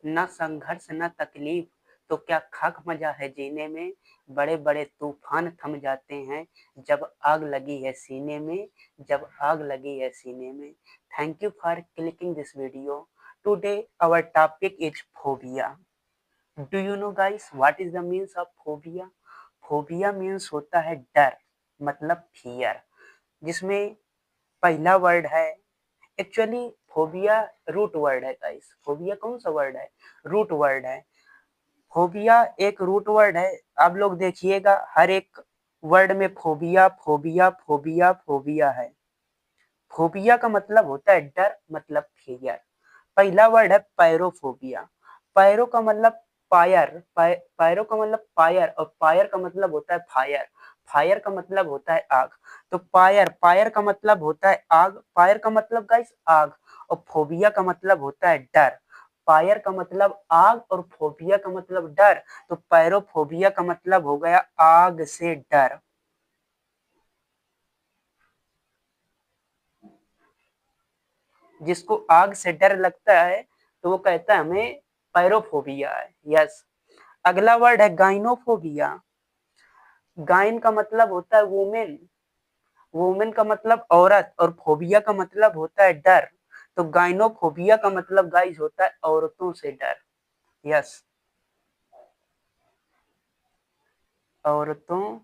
ना संघर्ष ना तकलीफ, तो क्या खाक मजा है जीने में। बड़े बड़े तूफान थम जाते हैं जब आग लगी है सीने में, जब आग लगी है सीने में। Thank you for clicking this video. Today our topic is phobia. Do you know guys what is the means of phobia? Phobia means होता है डर, मतलब फियर, जिसमें पहला वर्ड है, एक्चुअली फोबिया रूट वर्ड है गाइस। फोबिया कौन सा वर्ड है? रूट वर्ड है। फोबिया एक रूट वर्ड है। आप लोग देखिएगा हर एक वर्ड में फोबिया फोबिया फोबिया फोबिया है। फोबिया का मतलब होता है डर, मतलब फियर। पहला वर्ड है पैरोफोबिया। पैरो का मतलब फायर, पैरो का मतलब फायर, और फायर का मतलब होता है फायर। फायर का मतलब होता है आग। तो फायर, फायर का मतलब होता है आग, फायर का मतलब गाइस आग, और फोबिया का मतलब होता है डर। फायर का मतलब आग और फोबिया का मतलब डर। तो पैरोफोबिया का मतलब हो गया आग से डर। जिसको आग से डर लगता है तो वो कहता है हमें पैरोफोबिया है। यस। अगला वर्ड है गाइनोफोबिया। गाइन का मतलब होता है वुमेन, वुमेन का मतलब औरत, और फोबिया का मतलब होता है डर। तो गाइनोफोबिया का मतलब गाइस होता है औरतों से डर। यस, औरतों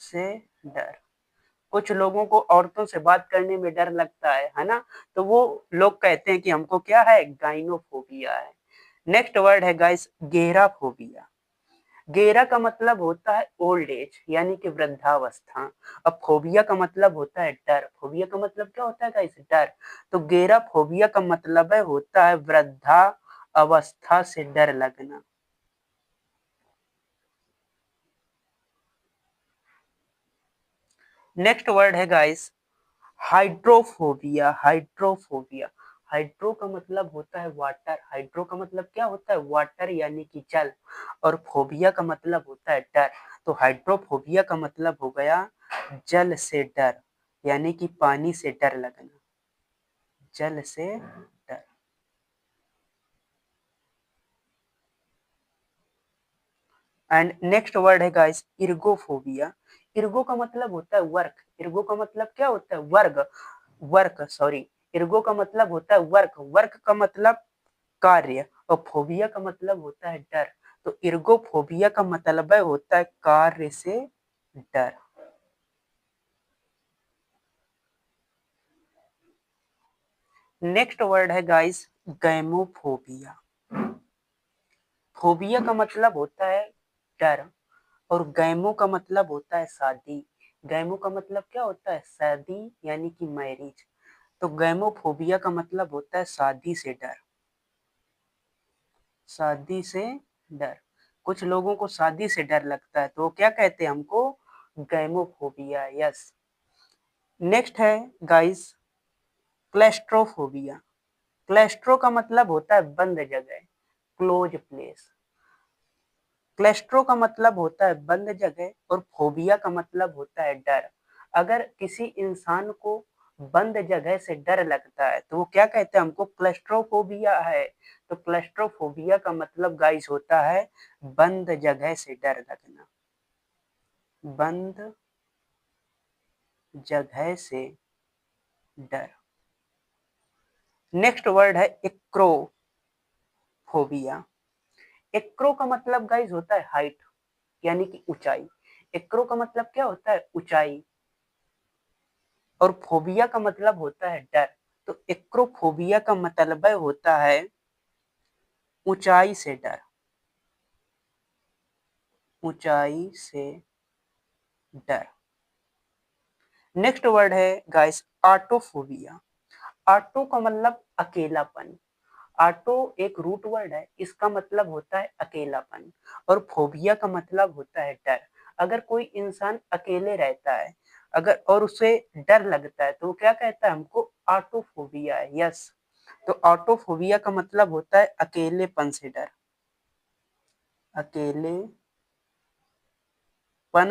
से डर। कुछ लोगों को औरतों से बात करने में डर लगता है ना, तो वो लोग कहते हैं कि हमको क्या है, गाइनोफोबिया है। नेक्स्ट वर्ड है गाइस गेरा फोबिया। गेरा का मतलब होता है ओल्ड एज, यानी कि वृद्धावस्था। अब फोबिया का मतलब होता है डर। फोबिया का मतलब क्या होता है गाइस? डर। तो गेरा फोबिया का मतलब है होता है वृद्धा अवस्था से डर लगना। नेक्स्ट वर्ड है गाइस हाइड्रोफोबिया। हाइड्रोफोबिया, हाइड्रो का मतलब होता है वाटर। हाइड्रो का मतलब क्या होता है? वाटर, यानी कि जल। और फोबिया का मतलब होता है डर। तो हाइड्रोफोबिया का मतलब हो गया जल से डर, यानी कि पानी से डर लगना, जल से डर। एंड नेक्स्ट वर्ड है गाइस इर्गोफोबिया। इर्गो का मतलब होता है वर्क। इर्गो का मतलब क्या होता है? वर्ग, वर्क सॉरी। इर्गो का मतलब होता है वर्क। वर्क का मतलब कार्य, और फोबिया का मतलब होता है डर। तो इर्गोफोबिया का मतलब है होता है कार्य से डर। नेक्स्ट वर्ड है गाइस गैमोफोबिया। फोबिया का मतलब होता है डर, और गैमो का मतलब होता है शादी। गैमो का मतलब क्या होता है? शादी, यानी कि मैरिज। तो गैमोफोबिया का मतलब होता है शादी से डर, शादी से डर। कुछ लोगों को शादी से डर लगता है तो वो क्या कहते हैं हमको? गैमोफोबिया। यस। नेक्स्ट है गाइस क्लेस्ट्रोफोबिया। क्लेस्ट्रो का मतलब होता है बंद जगह, क्लोज प्लेस। क्लेस्ट्रो का मतलब होता है बंद जगह, और फोबिया का मतलब होता है डर। अगर किसी इंसान को बंद जगह से डर लगता है तो वो क्या कहते हैं? हमको क्लेस्ट्रोफोबिया है। तो क्लेस्ट्रोफोबिया का मतलब गाइस होता है बंद जगह से डर लगना, बंद जगह से डर। नेक्स्ट वर्ड है एक्रोफोबिया। एक्रो का मतलब गाइस होता है हाइट, यानी कि ऊंचाई। एक्रो का मतलब क्या होता है? ऊंचाई। और फोबिया का मतलब होता है डर। तो एक्रोफोबिया का मतलब होता है ऊंचाई से डर, ऊंचाई से डर। नेक्स्ट वर्ड है गाइस ऑटोफोबिया। ऑटो का मतलब अकेलापन। ऑटो एक रूट वर्ड है, इसका मतलब होता है अकेलापन, और फोबिया का मतलब होता है डर। अगर कोई इंसान अकेले रहता है, अगर और उसे डर लगता है तो वो क्या कहता है? हमको ऑटोफोबिया है। यस। तो ऑटोफोबिया का मतलब होता है अकेलेपन से डर, अकेलेपन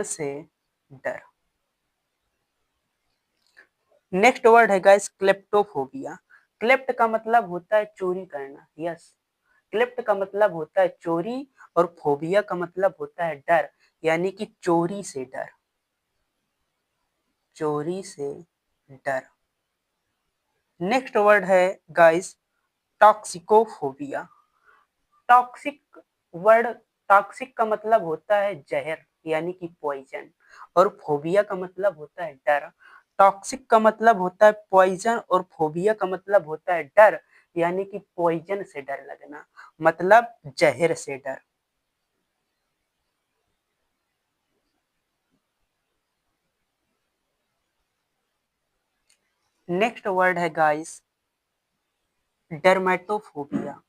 से डर। नेक्स्ट वर्ड है गाइस क्लेप्टोफोबिया। क्लेप्ट का मतलब होता है चोरी करना। यस। क्लिप्ट का मतलब होता है चोरी और फोबिया का मतलब होता है डर, यानी कि चोरी से डर, चोरी से डर। नेक्स्ट वर्ड है गाइस टॉक्सिकोफोबिया। टॉक्सिक वर्ड, टॉक्सिक का मतलब होता है जहर यानी कि पॉइजन, और फोबिया का मतलब होता है डर। टॉक्सिक का मतलब होता है पॉइजन और फोबिया का मतलब होता है डर, यानी कि पॉइजन से डर लगना, मतलब जहर से डर। नेक्स्ट वर्ड है गाइस डर्मेटोफोबिया।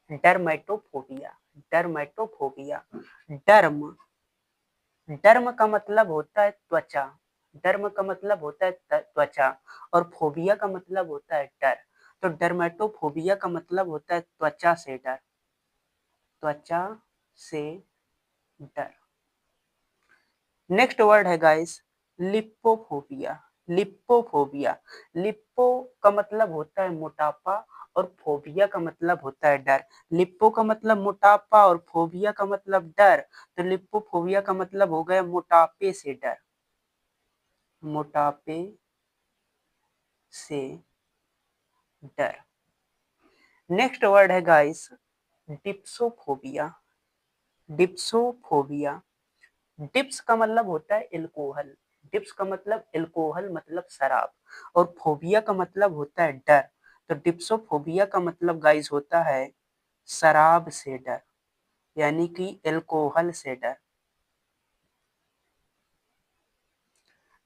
डर्मेटोफोबिया, डर्मेटोफोबिया। डर्म, डर्म का मतलब होता है त्वचा, डर्म का मतलब होता है त्वचा, और फोबिया का मतलब होता है डर। तो डर्मेटोफोबिया का मतलब होता है त्वचा से डर, त्वचा से डर। नेक्स्ट वर्ड है गाइस लिपोफोबिया। लिपोफोबिया, लिपो का मतलब होता है मोटापा और फोबिया का मतलब होता है डर। लिप्पो का मतलब मोटापा और फोबिया का मतलब डर, तो लिपोफोबिया का मतलब हो गया मोटापे से डर, मोटापे से डर। नेक्स्ट वर्ड है गाइस डिप्सोफोबिया। डिप्सोफोबिया, डिप्स का मतलब होता है एल्कोहल, डिप्स का मतलब एल्कोहल मतलब शराब, और फोबिया का मतलब होता है डर। तो डिप्सोफोबिया का मतलब गाइस होता है शराब से डर, यानी कि एल्कोहल से डर।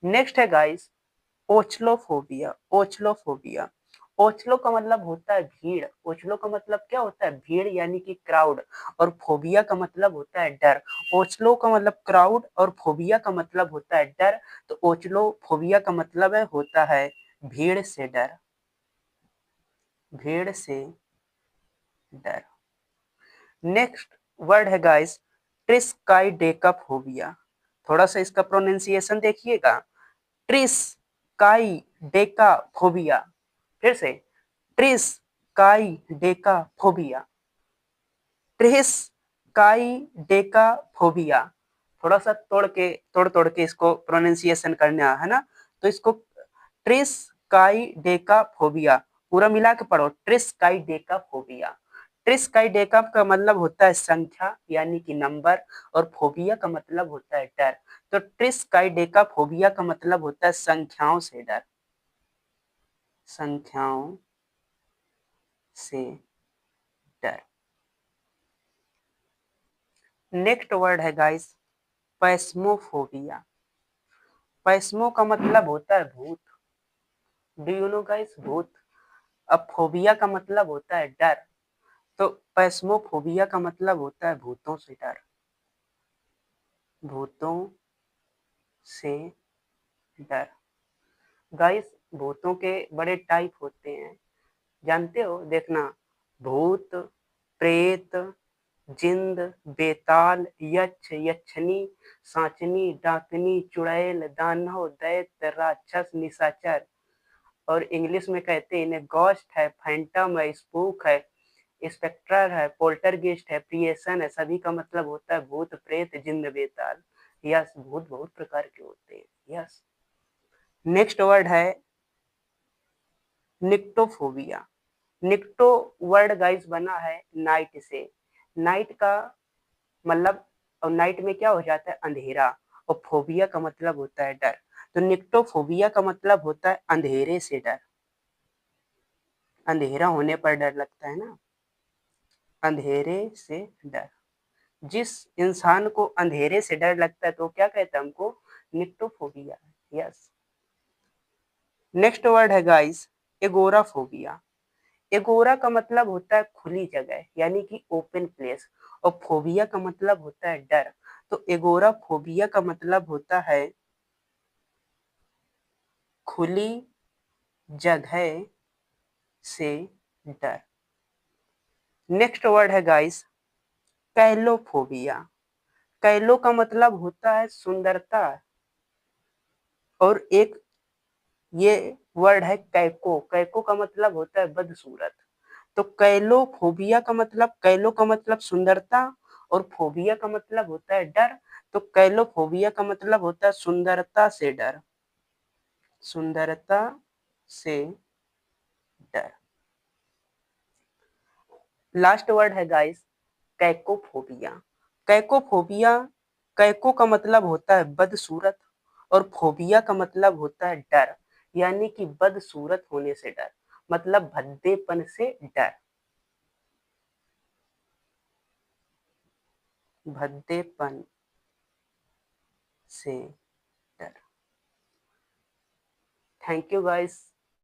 नेक्स्ट है गाइस ओचलोफोबिया। ओचलोफोबिया, ओचलो का मतलब होता है भीड़, ओचलो का मतलब क्या होता है भीड़ यानी कि क्राउड, और फोबिया का मतलब होता है डर। ओचलो का मतलब क्राउड और फोबिया का मतलब होता है डर, तो ओचलो फोबिया का मतलब है होता है भीड़ से डर, भीड़ से डर। नेक्स्ट वर्ड है गाइस ट्रिस्काइडेकाफोबिया। थोड़ा सा इसका प्रोनाउंसिएशन देखिएगा, ट्रिस काई डेका फोबिया। फिर से ट्रिस काई डेका फोबिया, ट्रिस काई डेका फोबिया। थोड़ा सा तोड़ तोड़ के इसको प्रोनाउंसिएशन करना है ना, तो इसको ट्रिस काई डेका फोबिया पूरा मिला के पढ़ो, ट्रिस काई डेका फोबिया। ट्रिस काई डेका का मतलब होता है संख्या यानी कि नंबर, और फोबिया का मतलब होता है डर। तो ट्रिस काई डेका फोबिया का मतलब होता है संख्याओं से डर, संख्याओं से डर। नेक्स्ट वर्ड है गाइस पैस्मोफोबिया। पैस्मो का मतलब होता है भूत, डू यू नो गाइस भूत। अब फोबिया का मतलब होता है डर, तो पैस्मोफोबिया का मतलब होता है भूतों से डर, भूतों से डर। गाइस भूतों के बड़े टाइप होते हैं, जानते हो, देखना, भूत, प्रेत, जिंद, बेताल, यक्ष, यक्षनी, सांचनी, डाकनी, चुड़ैल, दानव, दैत्य, राक्षस, निशाचर, और इंग्लिश में कहते हैं इन्हें गॉस्ट है, फैंटम है, स्पूक है, स्पेक्ट्रल है, पोल्टरगेस्ट है, प्रियसन है। सभी का मतलब होता है भूत, प्रेत, जिन्न, बेताल। यस, भूत बहुत प्रकार के होते हैं। यस। नेक्स्ट वर्ड है निक्टोफोबिया। निक्टो वर्ड गाइस बना है नाइट से, नाइट का मतलब, और नाइट में क्या हो जाता है अंधेरा, और फोबिया का मतलब होता है डर। तो निक्टोफोबिया का मतलब होता है अंधेरे से डर, अंधेरा होने पर डर लगता है ना, अंधेरे से डर। जिस इंसान को अंधेरे से डर लगता है तो क्या कहता है हमको निक्टोफोबिया। यस। नेक्स्ट वर्ड है गाइस एगोराफोबिया। एगोरा का मतलब होता है खुली जगह यानी कि ओपन प्लेस, और फोबिया का मतलब होता है डर। तो एगोरा फोबिया का मतलब होता है खुली जगह से डर। नेक्स्ट वर्ड है गाइस कैलोफोबिया। कैलो का मतलब होता है सुंदरता, और एक ये वर्ड है कैको, कैको का मतलब होता है बदसूरत। तो कैलोफोबिया का मतलब, कैलो का मतलब सुंदरता और फोबिया का मतलब होता है डर। तो कैलोफोबिया का मतलब होता है सुंदरता से डर, सुंदरता से डर। लास्ट वर्ड है गाइस कैकोफोबिया। कैकोफोबिया, कैको का मतलब होता है बदसूरत और फोबिया का मतलब होता है डर, यानी कि बदसूरत होने से डर, मतलब भद्देपन से डर, भद्देपन से डर। Thank you guys.